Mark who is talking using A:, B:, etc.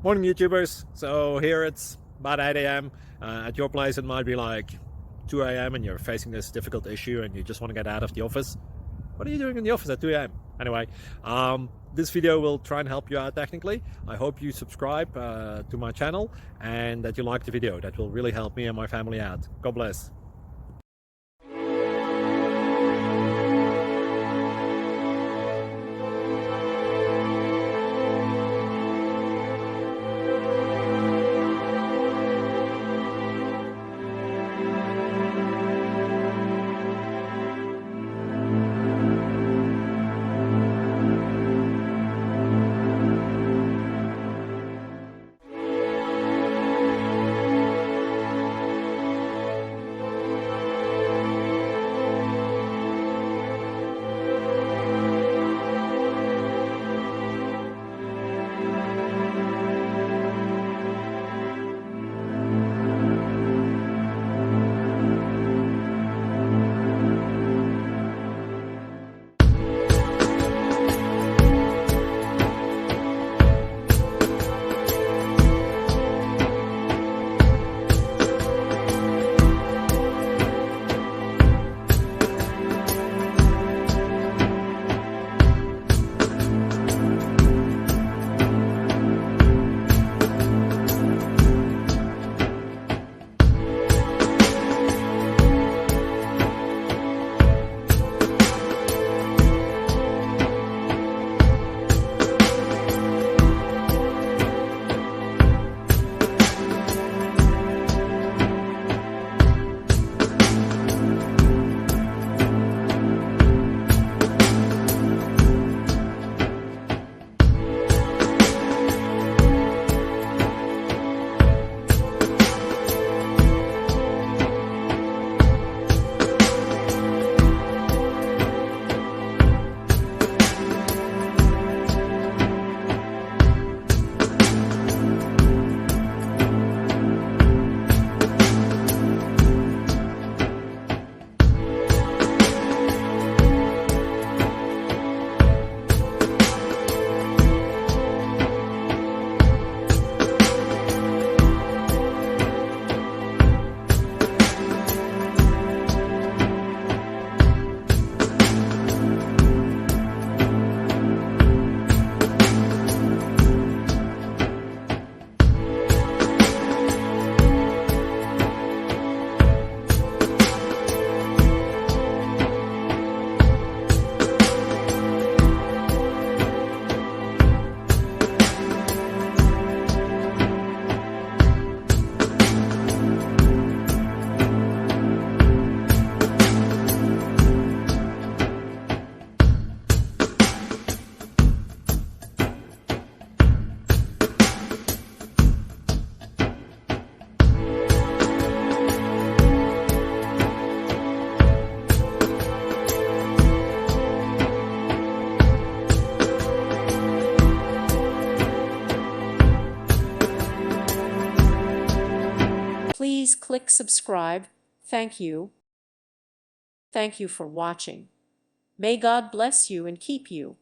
A: Morning YouTubers. So here it's about 8 a.m. At your place it might be like 2 a.m. and you're facing this difficult issue and you just want to get out of the office. What are you doing in the office at 2 a.m.? Anyway, this video will try and help you out technically. I hope you subscribe to my channel and that you like the video. That will really help me and my family out. God bless.
B: Please click subscribe. Thank you. Thank you for watching. May God bless you and keep you.